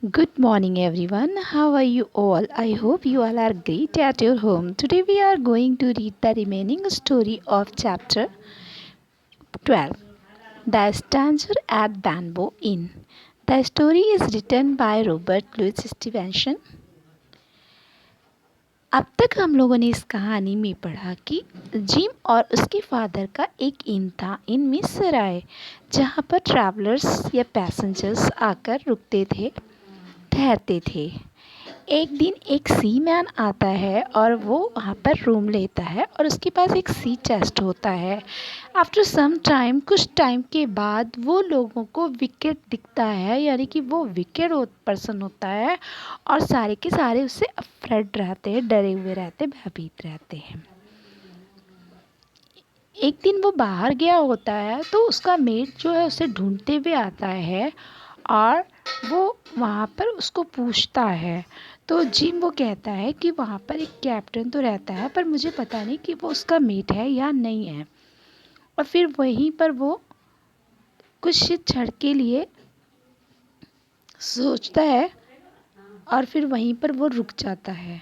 Good morning, everyone. How are you all? I hope you all are great at your home. Today, we are going to read the remaining story of chapter 12, The Stranger at Bamboo Inn. The story is written by Robert Louis Stevenson. अब तक हम लोगों ने इस कहानी में पढ़ा कि जिम और उसके फादर का एक इन था इन मिसराय, जहाँ पर ट्रैवलर्स या पैसेंजर्स आकर रुकते थे, ठहरते थे। एक दिन एक सी मैन आता है और वो वहाँ पर रूम लेता है और उसके पास एक सी चेस्ट होता है। आफ्टर सम टाइम, कुछ टाइम के बाद वो लोगों को विकेट दिखता है, यानी कि वो विकेट पर्सन होता है और सारे के सारे उससे अफ्रेड रहते हैं, डरे हुए रहते, भयभीत रहते हैं। एक दिन वो बाहर गया होता है तो उसका मेट जो है उसे ढूंढते हुए आता है और वो वहाँ पर उसको पूछता है। तो जिम वो कहता है कि वहाँ पर एक कैप्टन तो रहता है, पर मुझे पता नहीं कि वो उसका मेट है या नहीं है। और फिर वहीं पर वो कुछ क्षण के लिए सोचता है और फिर वहीं पर वो रुक जाता है।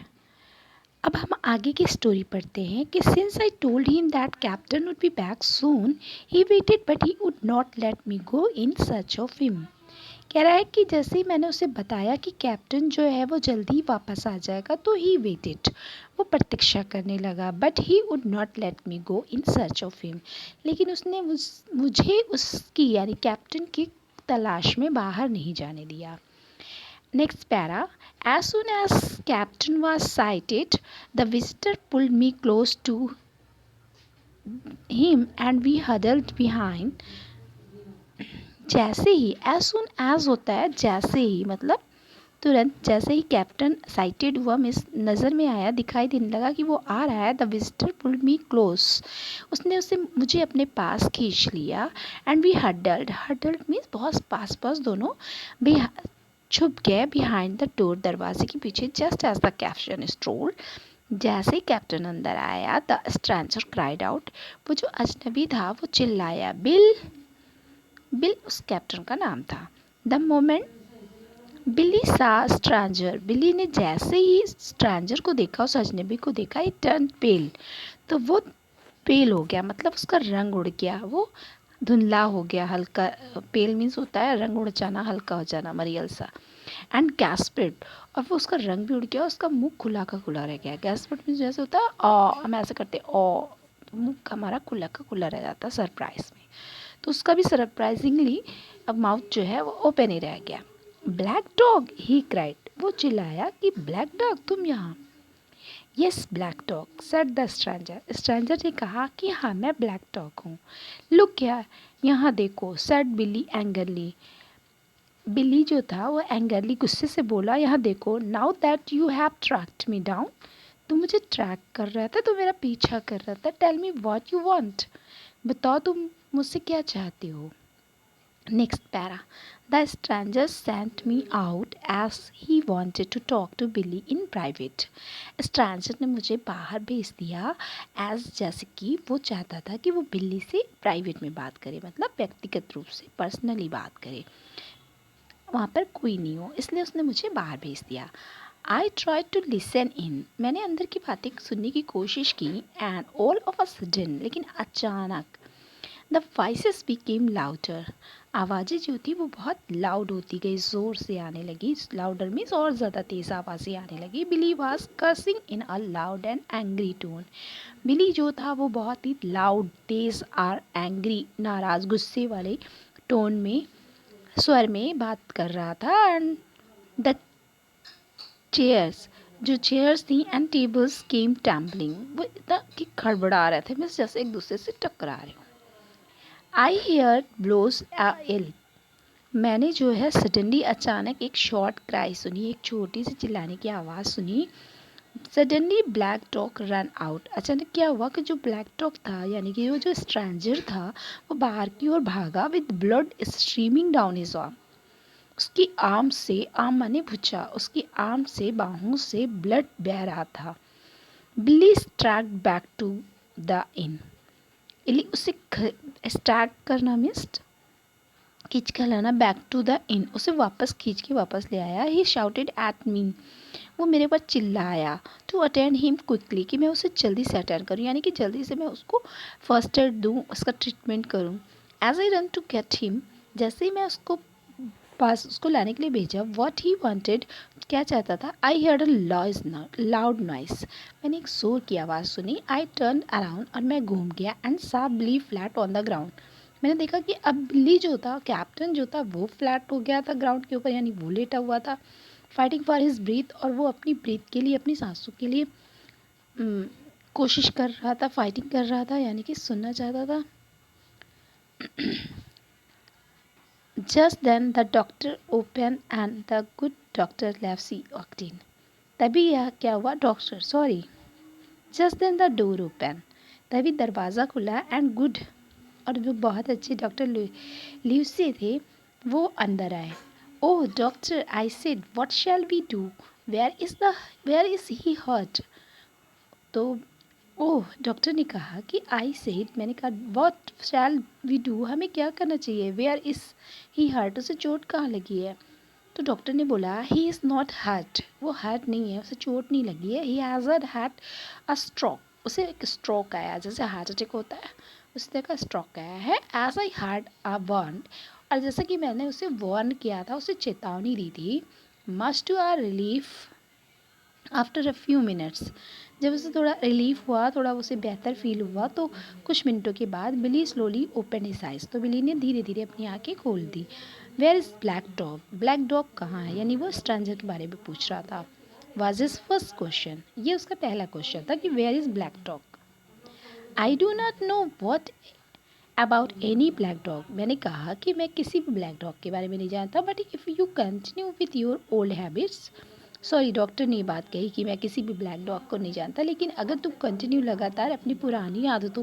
अब हम आगे की स्टोरी पढ़ते हैं कि since I told him that captain would be back soon, he waited but he would not let me go in search of him. कह रहा है कि जैसे ही मैंने उसे बताया कि कैप्टन जो है वो जल्दी ही वापस आ जाएगा, तो ही वेटेड, वो प्रतीक्षा करने लगा, but he would not let me go in search of him. लेकिन उसने मुझे उसकी यानी कैप्टन की तलाश में बाहर नहीं जाने दिया। Next para. As soon as Captain was sighted, the visitor pulled me close to him and we huddled behind. जैसे ही, as soon as होता है जैसे ही, मतलब तुरंत। जैसे ही कैप्टन साइटेड हुआ, मिस नज़र में आया, दिखाई देने लगा कि वो आ रहा है, the visitor pulled me close, उसने उसे मुझे अपने पास खींच लिया। एंड वी हडल्ड मीन्स बहुत पास पास दोनों भी छुप गए बिहाइंड द डोर, दरवाजे के पीछे। जस्ट एज द कैप्टन स्ट्रोल्ड, जैसे ही कैप्टन अंदर आया, द स्ट्रेंजर क्राइड आउट, वो जो अजनबी था वो चिल्लाया, बिल। बिल उस कैप्टन का नाम था। द मोमेंट बिली सा स्ट्रेंजर, बिली ने जैसे ही स्ट्रेंजर को देखा, उस अजनबी को देखा, ही टर्न पेल, तो वो पेल हो गया, मतलब उसका रंग उड़ गया, वो धुंधला हो गया, हल्का। पेल मीन्स होता है रंग उड़ जाना, हल्का हो जाना, मरियल सा। एंड गैस्पेड, और वो उसका रंग भी उड़ गया, उसका मुंह खुला का खुला रह गया। गैस्पेड मीन्स जैसे होता है हम ऐसे करते मुंह हमारा खुला का खुला रह जाता सरप्राइज में, तो उसका भी सरप्राइजिंगली अब माउथ जो है वो ओपन ही रह गया। ब्लैक डॉग, ही क्राइड, वो चिल्लाया कि ब्लैक डॉग तुम यहाँ। Yes black dog, said the stranger, stranger ने कहा कि हाँ मैं ब्लैक डॉग हूँ। लुक क्या, यहाँ देखो, सेड बिली एंगरली, बिली जो था वो एंगरली गुस्से से बोला, यहाँ देखो, now that you have tracked me down, तुम मुझे ट्रैक कर रहा था, तो मेरा पीछा कर रहा था, tell me what you want, बताओ तुम मुझसे क्या चाहते हो। Next para. The stranger sent me out as he wanted to talk to Billy in private. Stranger ने मुझे बाहर भेज दिया एज, जैसे कि वो चाहता था कि वो बिल्ली से प्राइवेट में बात करे, मतलब व्यक्तिगत रूप से पर्सनली बात करे, वहाँ पर कोई नहीं हो, इसलिए उसने मुझे बाहर भेज दिया. I try to listen in, मैंने अंदर की बातें सुनने की कोशिश की. And all of a sudden, लेकिन अचानक, द वॉइसेस बिकेम लाउडर, आवाज़ें जो थी वो बहुत लाउड होती गई, ज़ोर से आने लगी. लाउडर मीन्स और ज़्यादा तेज़ आवाज़ें आने लगी. Billy was cursing in a loud and angry tone, Billy जो था वो बहुत ही लाउड, तेज़ और एंग्री, नाराज़, गुस्से वाले टोन में, स्वर में बात कर रहा था. एंड द चेयर्स, जो चेयर्स थी एंड टेबल्स केम टैम्बलिंग, वो इतना कि खड़बड़ा रहे थे, मीन्स जैसे एक दूसरे से टकरा रहे हो. आई हेयर ब्लोज इल, मैंने जो है सडनली अचानक एक शॉर्ट क्राई सुनी, एक छोटी सी चिल्लाने की आवाज़ सुनी. Suddenly black dog run out, अचानक क्या हुआ कि जो ब्लैक डॉग था, यानी कि वो जो स्ट्रेंजर था, वो बाहर की ओर भागा, with blood streaming down his arm, उसकी आर्म से, आर्म माने भुजा, उसकी आर्म से, बाहों से ब्लड बह रहा था. बिल्ली स्ट्रैक्ड बैक टू द इन, इली उसे स्ट्रैक करना मीन्स खींच कर लाना बैक टू द इन, उसे वापस खींच के वापस ले आया। ही शाउटेड एट मी, वो मेरे पर चिल्लाया। टू अटेंड हिम क्विकली, कि मैं उसे जल्दी से अटेंड करूँ, यानी कि जल्दी से मैं उसको फर्स्ट एड दूँ, उसका ट्रीटमेंट करूँ। As I run to get him, जैसे ही मैं उसको पास उसको लाने के लिए भेजा, वॉट ही वॉन्टेड, क्या चाहता था। I heard a loud noise, मैंने एक शोर की आवाज़ सुनी। आई टर्न अराउंड, और मैं घूम गया। एंड सा बिली फ्लैट ऑन द ग्राउंड, मैंने देखा कि अब बिल्ली जो था, कैप्टन जो था, वो फ्लैट हो गया था ग्राउंड के ऊपर, यानी वो लेटा हुआ था। फाइटिंग फॉर हिज ब्रीथ, और वो अपनी ब्रीथ के लिए, अपनी सांसों के लिए कोशिश कर रहा था, फाइटिंग कर रहा था, यानी कि सुनना चाहता था। Just then the doctor open and the good doctor Livesey walked in, तभी यह क्या हुआ, just then the door open, तभी दरवाज़ा खुला एंड गुड, और जो बहुत अच्छे डॉक्टर ल्यूसी थे वो अंदर आए। Oh doctor, I said, what shall we do, where is he hurt. तो ओह डॉक्टर ने कहा कि आई सेड, मैंने कहा व्हाट शैल वी डू, हमें क्या करना चाहिए। वेयर इज ही हर्ट, उसे चोट कहाँ लगी है। तो डॉक्टर ने बोला ही इज़ नॉट हर्ट, वो हर्ट नहीं है, उसे चोट नहीं लगी है। He has had a stroke, उसे एक स्ट्रोक आया, जैसे हार्ट अटैक होता है उस तरह का स्ट्रोक आया है। As I had a warn, और जैसा कि मैंने उसे वार्न किया था, उसे चेतावनी दी थी। Much to our relief after a few minutes, जब उसे थोड़ा रिलीफ हुआ, थोड़ा उसे बेहतर फील हुआ, तो कुछ मिनटों के बाद Billy slowly open his eyes, तो बिली ने धीरे धीरे अपनी आंखें खोल दी। Where is black dog, black dog कहाँ है, यानी वो स्ट्रेंजर के बारे में पूछ रहा था। वाज हिज फर्स्ट क्वेश्चन, ये उसका पहला क्वेश्चन था कि where is black dog. I do not know what about any black dog, मैंने कहा कि मैं किसी भी ब्लैक डॉग के बारे में नहीं जानता, but if you continue with your old habits, sorry doctor ने ये बात कही कि मैं किसी भी ब्लैक डॉग को नहीं जानता, लेकिन अगर तुम कंटिन्यू लगातार अपनी पुरानी आदतों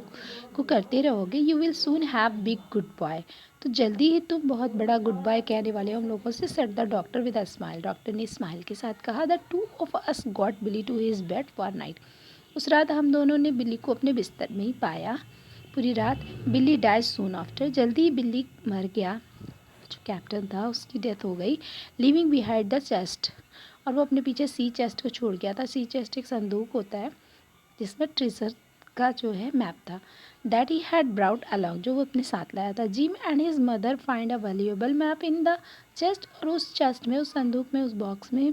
को करते रहोगे, you will soon have big good boy, तो जल्दी ही तुम बहुत बड़ा गुड बाय कहने वाले हो हम लोगों से, said the doctor with a smile, doctor ने स्माइल के साथ कहा। The two of us got Billy to his bed for night, उस रात हम दोनों ने बिल्ली को अपने बिस्तर में ही पाया पूरी रात। बिल्ली डाइज सून आफ्टर, जल्दी ही बिल्ली मर गया, जो कैप्टन था उसकी डेथ हो गई। लिविंग बिहाइंड द चेस्ट, और वो अपने पीछे सी चेस्ट को छोड़ गया था। सी चेस्ट एक संदूक होता है जिसमें ट्रेजर का जो है मैप था। That he had brought along, जो वो अपने साथ लाया था। Gym and his mother find a valuable map in the chest, और उस चेस्ट में, उस संदूक में, उस बॉक्स में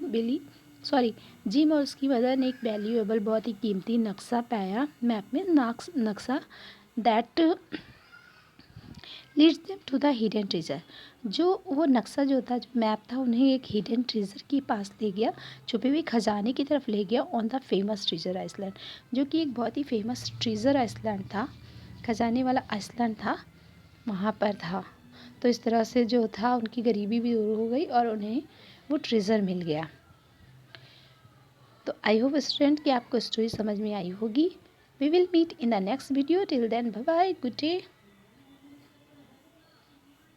जिम और उसकी मदर ने एक वैल्यूएबल, बहुत ही कीमती नक्शा पाया, मैप में नक्शा that leads them to the hidden treasure, जो वो नक्शा जो था, जो मैप था, उन्हें एक हिडन ट्रेजर के पास ले गया, छुपे हुए खजाने की तरफ ले गया, on the famous treasure island, जो कि एक बहुत ही फेमस ट्रेजर आइसलैंड था, खजाने वाला आइसलैंड था, वहाँ पर था। तो इस तरह से जो था उनकी गरीबी भी दूर हो गई और उन्हें वो ट्रेजर मिल गया। तो आई होप स्टूडेंट कि आपको स्टोरी समझ में आई होगी। We will meet in the next video, till then bye bye, good day.